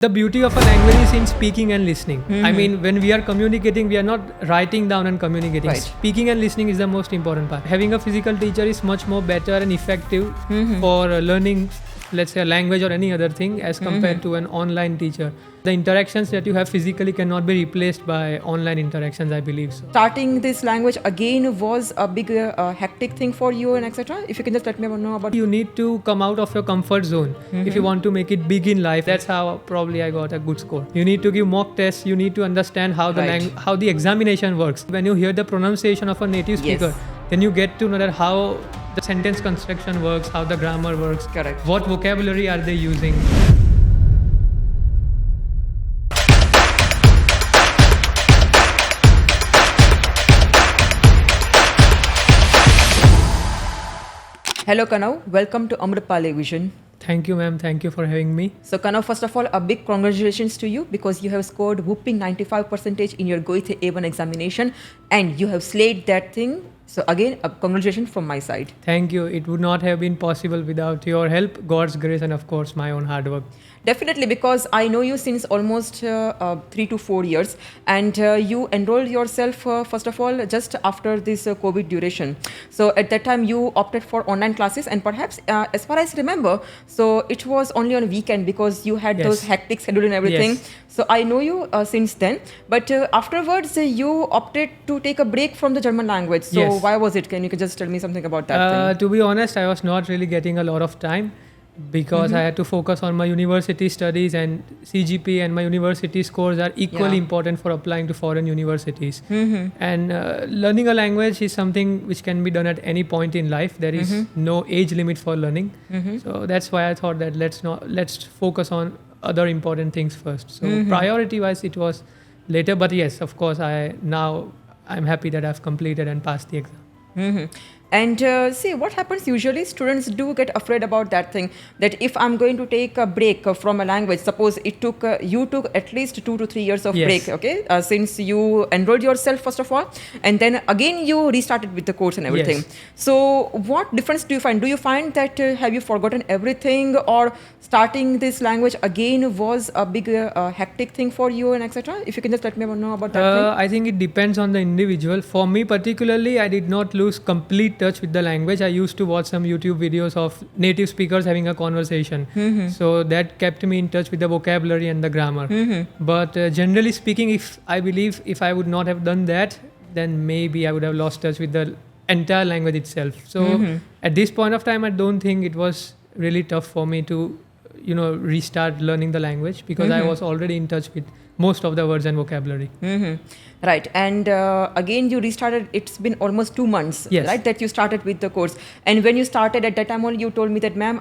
The beauty of a language is in speaking and listening. I mean, when we are communicating, we are not writing down and communicating. Right. Speaking and listening is the most important part. Having a physical teacher is much more better and effective for learning, let's say, a language or any other thing as compared to an online teacher. The interactions that you have physically cannot be replaced by online interactions, I believe so. Starting this language again was a big hectic thing for you and etc. If you can just let me know about. You need to come out of your comfort zone if you want to make it big in life. That's how probably I got a good score. You need to give mock tests. You need to understand how the Right. how the examination works. When you hear the pronunciation of a native Yes. speaker, then you get to know that how the sentence construction works, how the grammar works, Correct. what vocabulary are they using. Hello Kanav, welcome to Amrapali Vision. Thank you, ma'am. Thank you for having me. So Kanav, first of all, a big congratulations to you because you have scored whooping 95% in your GOIT A1 examination and you have slayed that thing. So again, congratulations from my side. Thank you. It would not have been possible without your help, God's grace, and of course my own hard work. Definitely, because I know you since almost 3 to 4 years, and you enrolled yourself first of all just after this COVID duration. So at that time you opted for online classes, and perhaps as far as I remember, so it was only on weekend because you had Yes. those hectic schedule and everything. Yes. So I know you since then, but afterwards you opted to take a break from the German language. So Yes. why was it? Can you just tell me something about that thing? To be honest, I was not really getting a lot of time because I had to focus on my university studies, and CGP and my university scores are equally Yeah. important for applying to foreign universities. And learning a language is something which can be done at any point in life. There is no age limit for learning. So that's why I thought that let's focus on other important things first. So priority wise, it was later, but yes, of course, I'm happy that I've completed and passed the exam. And see what happens usually, students do get afraid about that thing, that if I'm going to take a break from a language, suppose it took you took at least 2 to 3 years of Yes. break, okay, since you enrolled yourself first of all, and then again you restarted with the course and everything. Yes. So what difference do you find? Do you find that have you forgotten everything, or starting this language again was a big hectic thing for you and etc. If you can just let me know about that thing. I think it depends on the individual. For me particularly, I did not lose complete touch with the language. I used to watch some YouTube videos of native speakers having a conversation. So that kept me in touch with the vocabulary and the grammar. But generally speaking, I believe if I would not have done that, then maybe I would have lost touch with the entire language itself. So at this point of time, I don't think it was really tough for me to restart learning the language because I was already in touch with most of the words and vocabulary. Right, and again you restarted. It's been almost 2 months, Yes. right, that you started with the course. And when you started at that time only, you told me that, ma'am,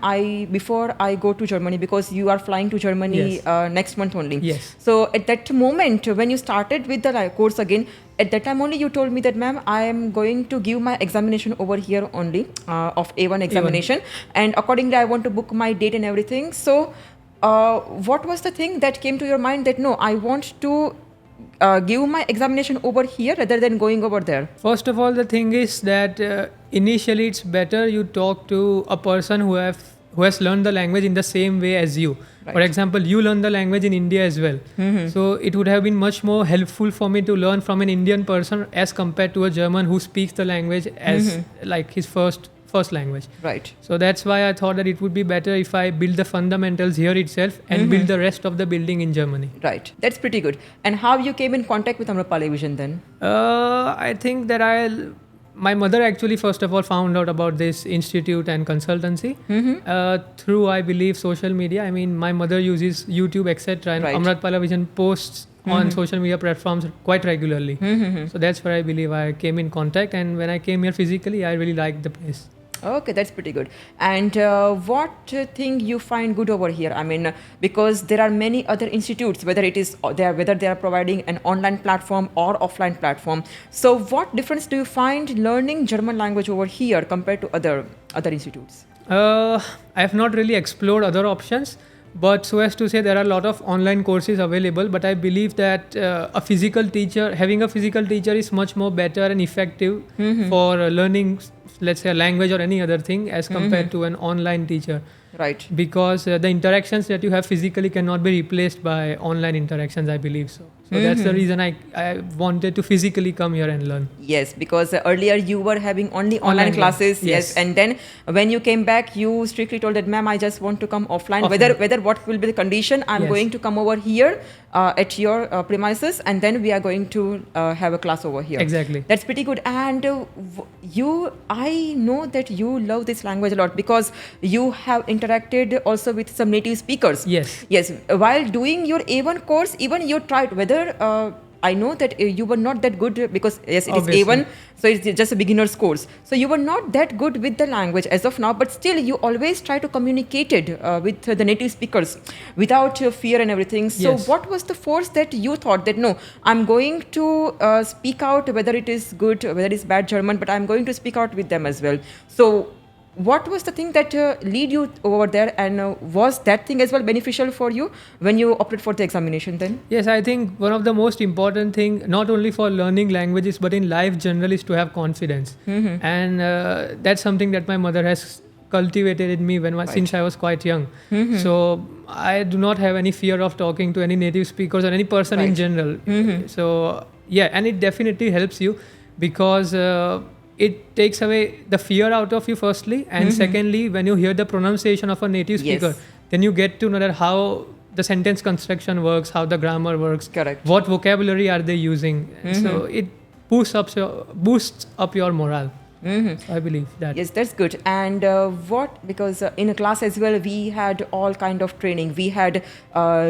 before I go to Germany, because you are flying to Germany Yes. next month only. Yes. So at that moment when you started with the course again, at that time only you told me that, ma'am, I am going to give my examination over here only of A1 examination, and accordingly I want to book my date and everything. So what was the thing that came to your mind that no, I want to give my examination over here rather than going over there? First of all, the thing is that initially it's better you talk to a person who has learned the language in the same way as you. Right. For example, you learned the language in India as well. So it would have been much more helpful for me to learn from an Indian person as compared to a German who speaks the language as like his first language. Right. So that's why I thought that it would be better if I build the fundamentals here itself and build the rest of the building in Germany. Right. That's pretty good. And how you came in contact with Amrapali Vision then? I think that my mother actually first of all found out about this institute and consultancy through, I believe, social media. I mean, my mother uses YouTube, etc. and Right. Amrapali Vision posts on social media platforms quite regularly. So that's where I believe I came in contact, and when I came here physically, I really liked the place. Okay, that's pretty good. And what thing you find good over here? I mean, because there are many other institutes, whether they are providing an online platform or offline platform. So, what difference do you find learning German language over here compared to other institutes? I have not really explored other options, but so as to say, there are a lot of online courses available. But I believe that having a physical teacher is much more better and effective for learning, let's say, a language or any other thing as compared to an online teacher. Right. because the interactions that you have physically cannot be replaced by online interactions, I believe so. So that's the reason I wanted to physically come here and learn. Yes, because earlier you were having only online Online classes. class, Yes. yes. And then when you came back, you strictly told that, ma'am, I just want to come offline. Offline. Whether what will be the condition, I'm Yes. going to come over here at your premises, and then we are going to have a class over here. Exactly. That's pretty good. And I know that you love this language a lot because you have interacted also with some native speakers. Yes. Yes. While doing your A1 course, even you tried whether. I know that you were not that good because yes, it Obviously. is A1, so it's just a beginner's course. So you were not that good with the language as of now, but still you always try to communicate it with the native speakers without fear and everything. So Yes. what was the force that you thought that no, I'm going to speak out whether it is good, whether it is bad German, but I'm going to speak out with them as well. So what was the thing that lead you over there, and was that thing as well beneficial for you when you opted for the examination then? Yes, I think one of the most important thing, not only for learning languages but in life generally, is to have confidence. And that's something that my mother has cultivated in me since I was quite young. So I do not have any fear of talking to any native speakers or any person in general. So yeah, and it definitely helps you because it takes away the fear out of you firstly, and secondly, when you hear the pronunciation of a native speaker, Yes. then you get to know that how the sentence construction works, how the grammar works, Correct. what vocabulary are they using. So it boosts up your morale. So I believe that. Yes, that's good. And because in a class as well, we had all kind of training. We had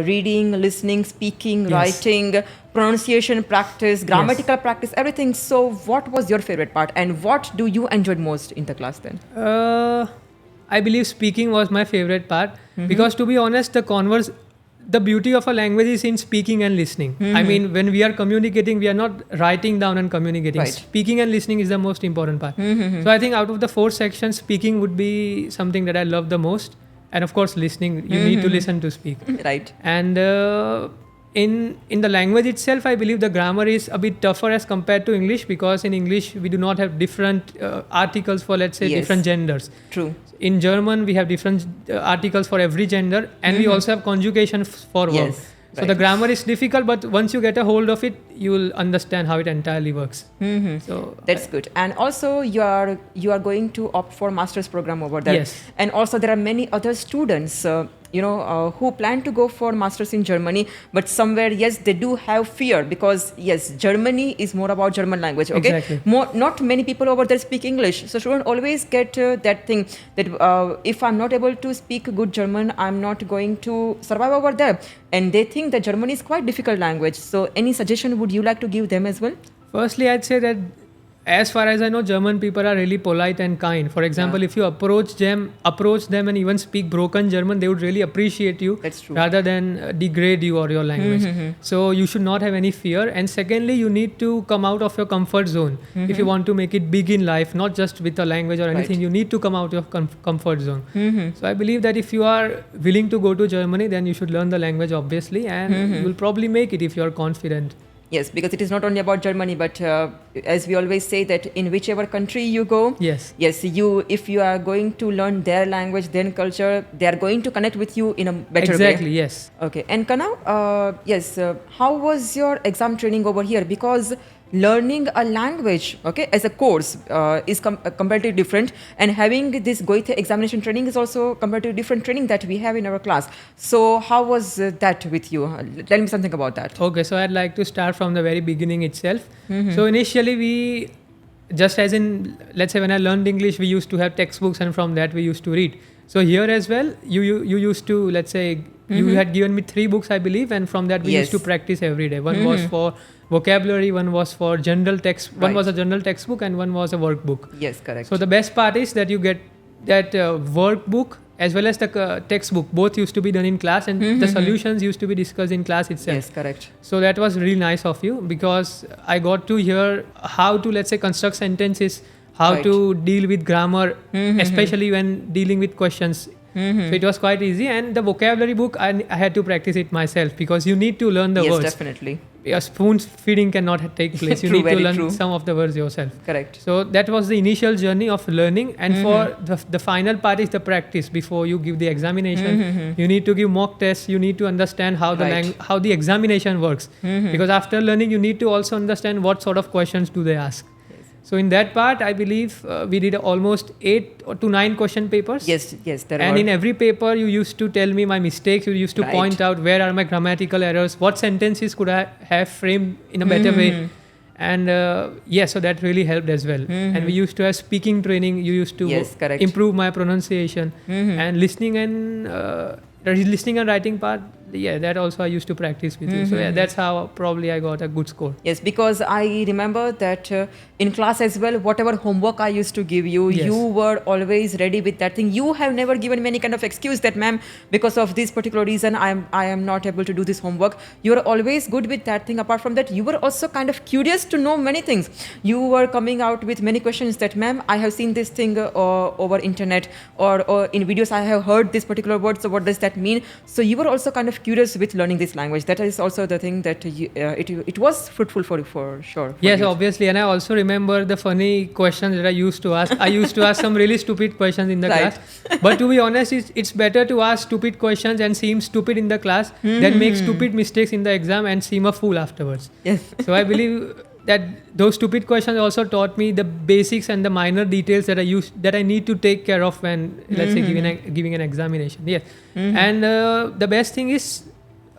reading, listening, speaking, Yes. writing, pronunciation practice, grammatical practice, everything. So what was your favorite part, and what do you enjoyed most in the class then? I believe speaking was my favorite part because, to be honest, the beauty of a language is in speaking and listening. I mean, when we are communicating, we are not writing down and communicating. Right. Speaking and listening is the most important part. So I think out of the 4 sections, speaking would be something that I love the most. And of course, listening, you need to listen to speak. Right. And in the language itself, I believe the grammar is a bit tougher as compared to English, because in English, we do not have different articles for, let's say, Yes. different genders. True. In German, we have different articles for every gender, and we also have conjugation for verb. Yes, So right. the grammar is difficult, but once you get a hold of it, you will understand how it entirely works. So That's good. And also you are going to opt for master's program over there. Yes. And also there are many other students who plan to go for masters in Germany, but somewhere yes they do have fear because yes, Germany is more about German language. Okay. Exactly. Not many people over there speak English, so students always get that thing that if I'm not able to speak good German, I'm not going to survive over there, and they think that German is quite difficult language. So any suggestion would you like to give them as well? firstly, I'd say that as far as I know, German people are really polite and kind. For example, if you approach them and even speak broken German, they would really appreciate you. That's true. Rather than degrade you or your language. So you should not have any fear. And secondly, you need to come out of your comfort zone. If you want to make it big in life, not just with a language or anything, Right. you need to come out of your comfort zone. So I believe that if you are willing to go to Germany, then you should learn the language, obviously, and you will probably make it if you are confident. Yes, because it is not only about Germany, but as we always say that in whichever country you go, Yes. yes, if you are going to learn their language, their culture, they are going to connect with you in a better Exactly, way. yes. Okay, and Kana, how was your exam training over here? Because learning a language, okay, as a course is completely different, and having this Goethe examination training is also completely different training that we have in our class. So how was that with you? Tell me something about that. Okay, so I'd like to start from the very beginning itself. So initially just as in, let's say when I learned English, we used to have textbooks, and from that we used to read. So here as well, you used to, let's say, you had given me 3 books, I believe, and from that we used to Yes. practice every day. One was for vocabulary, one was for general text, one Right. was a general textbook, and one was a workbook. Yes, correct. So the best part is that you get that workbook as well as the textbook. Both used to be done in class, and the solutions used to be discussed in class itself. yes, correct. So that was really nice of you, because I got to hear how to, let's say, construct sentences, how Right. to deal with grammar, especially when dealing with questions. So it was quite easy. And the vocabulary book, I had to practice it myself, because you need to learn the Yes, words. definitely. a spoon feeding cannot take place. You True, need to very learn true. some of the words yourself. Correct. So that was the initial journey of learning, and for the final part is the practice. Before you give the examination, you need to give mock tests. You need to understand how Right. how the examination works, because after learning, you need to also understand what sort of questions do they ask. So in that part, I believe we did almost 8 to 9 question papers. Yes, there And were. in every paper, you used to tell me my mistakes. You used to Right. point out where are my grammatical errors, what sentences could I have framed in a better way. And so that really helped as well. And we used to have speaking training. You used to Yes, correct. improve my pronunciation. And listening and writing part, that also I used to practice with you. So that's how probably I got a good score. Yes, because I remember that in class as well, whatever homework I used to give you, Yes. you were always ready with that thing. You have never given me any kind of excuse that, ma'am, because of this particular reason, I am not able to do this homework. You are always good with that thing. Apart from that, you were also kind of curious to know many things. You were coming out with many questions that, ma'am, I have seen this thing over internet or in videos. I have heard this particular word. So what does that mean? So you were also kind of curious with learning this language. That is also the thing that it was fruitful for sure. for Yes, you. obviously. And I also remember the funny questions that I used to ask. I used to ask some really stupid questions in the Right. class. But to be honest, it's better to ask stupid questions and seem stupid in the class than make stupid mistakes in the exam and seem a fool afterwards. Yes. So I believe that those stupid questions also taught me the basics and the minor details that I need to take care of when, let's say, giving an examination. Yes. And the best thing is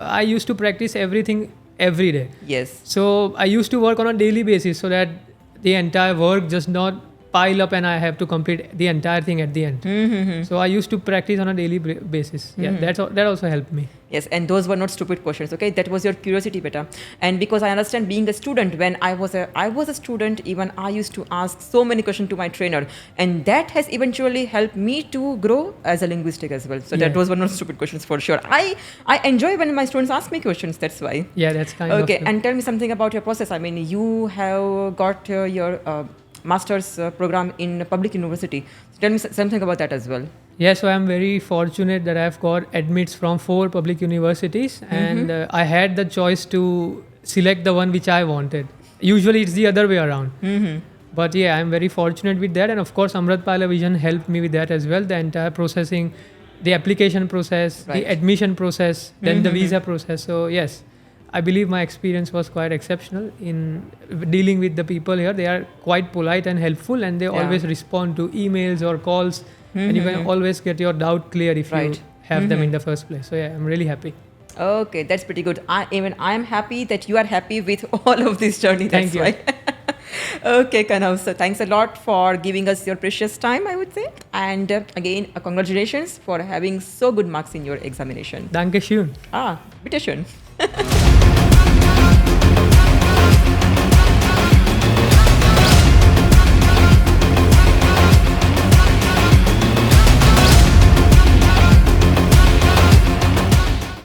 I used to practice everything every day. Yes. So I used to work on a daily basis so that the entire work just not pile up and I have to complete the entire thing at the end. So I used to practice on a daily basis. Yeah, that also helped me. Yes, and those were not stupid questions. Okay, that was your curiosity, beta. And because I understand, being a student, when I was a student, even I used to ask so many questions to my trainer, and that has eventually helped me to grow as a linguistic as well. So that Yeah. was one of stupid questions for sure. I enjoy when my students ask me questions. That's why. Yeah, that's kind Okay, of. and tell me something about your process. I mean, you have got your master's program in public university. So tell me something about that as well. Yeah, so I'm very fortunate that I've got admits from 4 public universities, and I had the choice to select the one which I wanted. Usually it's the other way around. But yeah, I'm very fortunate with that, and of course Amrit Pala Vision helped me with that as well. The entire processing, the application process, Right. the admission process, then the visa process. So yes, I believe my experience was quite exceptional in dealing with the people here. They are quite polite and helpful, and they Yeah. always respond to emails or calls, and you can always get your doubt clear if Right. you have them in the first place. So yeah, I'm really happy. Okay, that's pretty good. I am happy that you are happy with all of this journey. That's Thank you. why. Okay, Kanav. So thanks a lot for giving us your precious time, I would say. And again, congratulations for having so good marks in your examination. Danke schön. Bitteschön.